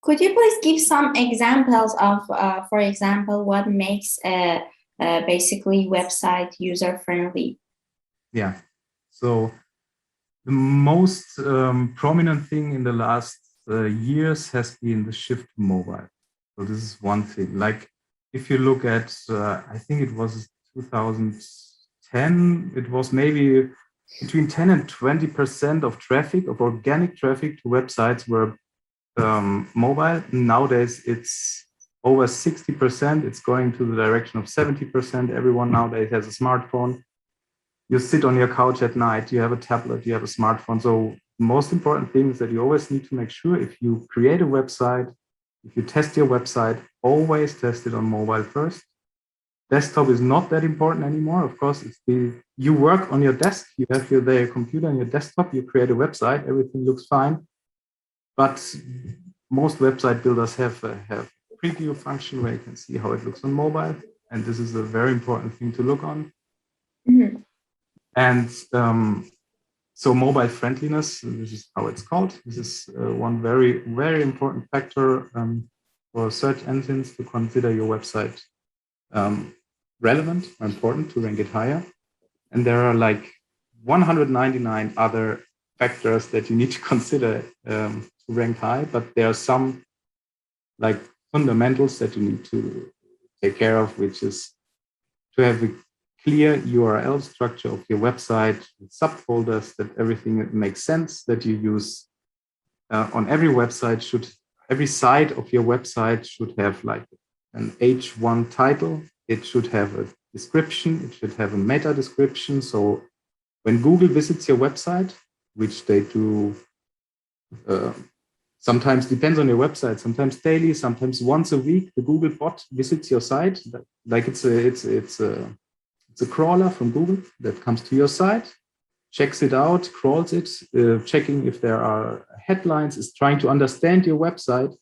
Could you please give some examples of, for example, what makes a basically website user-friendly? Yeah. So the most prominent thing in the last years has been the shift to mobile. So this is one thing. Like if you look at, I think it was 2010, it was maybe between 10 and 20% of traffic, of organic traffic to websites were mobile. Nowadays, it's over 60%. It's going to the direction of 70%. Everyone nowadays has a smartphone. You sit on your couch at night, you have a tablet, you have a smartphone. So the most important thing is that you always need to make sure if you create a website, if you test your website, always test it on mobile first. Desktop is not that important anymore. Of course, you work on your desk, you have your computer and your desktop, you create a website, everything looks fine. But most website builders have a preview function where you can see how it looks on mobile. And this is a very important thing to look on. Mm-hmm. And so mobile friendliness, this is how it's called. This is one very, very important factor for search engines to consider your website relevant or important to rank it higher. And there are like 199 other factors that you need to consider to rank high, but there are some like fundamentals that you need to take care of, which is to have a clear URL structure of your website, subfolders, that everything makes sense, that you use on every website every side of your website should have like an H1 title. It should have a description. It should have a meta description. So when Google visits your website, which they do sometimes depends on your website, sometimes daily, sometimes once a week, the Google bot visits your site. Like it's a crawler from Google that comes to your site, checks it out, crawls it, checking if there are headlines, is trying to understand your website.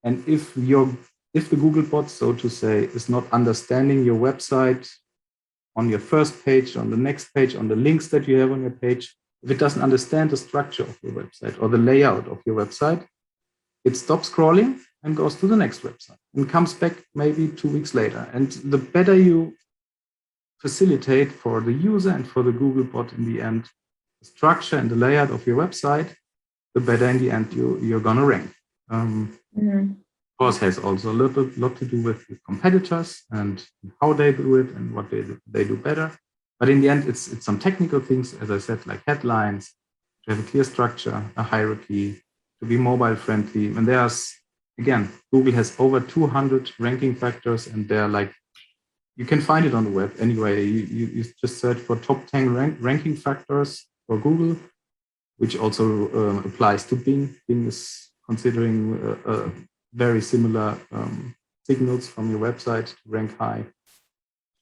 And if the Google bot, so to say, is not understanding your website on your first page, on the next page, on the links that you have on your page, if it doesn't understand the structure of your website or the layout of your website, it stops scrolling and goes to the next website and comes back maybe 2 weeks later. And the better you facilitate for the user and for the Google bot in the end, the structure and the layout of your website, the better in the end you're going to rank. Of course, has also a lot to do with competitors and how they do it and what they do better. But in the end, it's some technical things, as I said, like headlines, to have a clear structure, a hierarchy, to be mobile friendly. And again, Google has over 200 ranking factors, and they're like, you can find it on the web anyway. You just search for top 10 ranking factors for Google, which also applies to Bing. Bing is considering very similar signals from your website to rank high.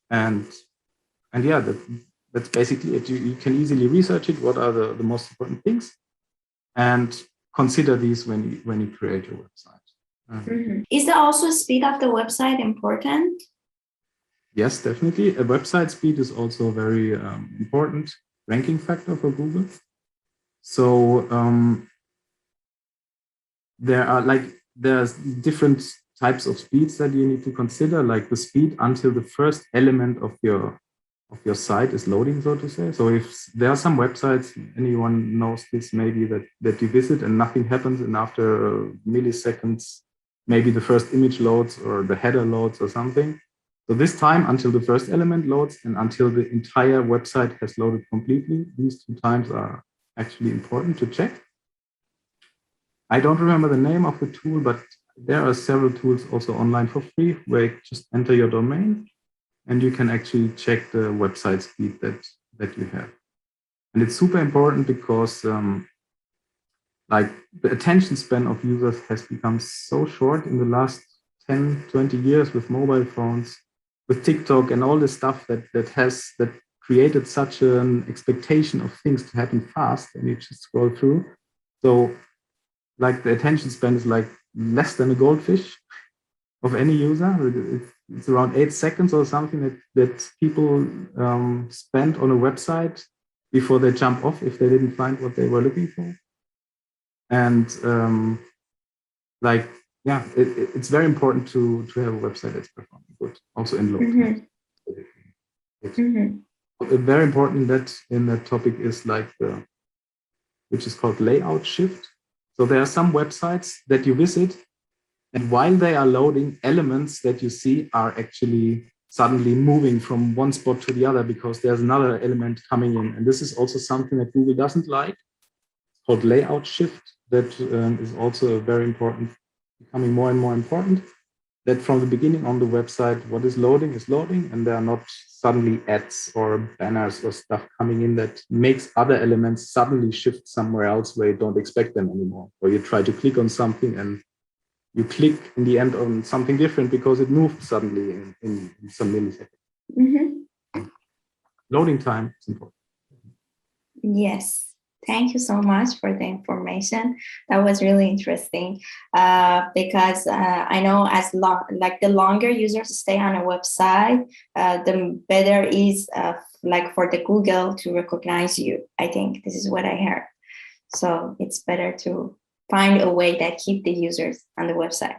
And yeah, that's basically it. You can easily research it. What are the most important things? And consider these when you create your website. Is there also speed of the website important? Yes, definitely. A website speed is also a very important ranking factor for Google. So there's different types of speeds that you need to consider, like the speed until the first element of your site is loading, so to say. So if there are some websites, anyone knows this maybe, that you visit and nothing happens, and after milliseconds, maybe the first image loads or the header loads or something. So this time until the first element loads and until the entire website has loaded completely, these 2 times are actually important to check. I don't remember the name of the tool, but there are several tools also online for free where you just enter your domain and you can actually check the website speed that you have. And it's super important because like the attention span of users has become so short in the last 10, 20 years with mobile phones, with TikTok and all this stuff that created such an expectation of things to happen fast, and you just scroll through. So like the attention span is like less than a goldfish of any user. It's around 8 seconds or something that people spend on a website before they jump off if they didn't find what they were looking for. And like yeah, it's very important to have a website that's performing good, also in low time. Very important that in that topic is like which is called layout shift. So there are some websites that you visit, and while they are loading, elements that you see are actually suddenly moving from one spot to the other because there's another element coming in. And this is also something that Google doesn't like. It's called layout shift. That is also very important, becoming more and more important. That from the beginning on the website, what is loading, and there are not suddenly ads or banners or stuff coming in that makes other elements suddenly shift somewhere else where you don't expect them anymore. Or you try to click on something and you click in the end on something different because it moved suddenly in some milliseconds. Loading time is important. Yes. Thank you so much for the information. That was really interesting because I know the longer users stay on a website, the better is like for the Google to recognize you. I think this is what I heard. So it's better to find a way that keep the users on the website.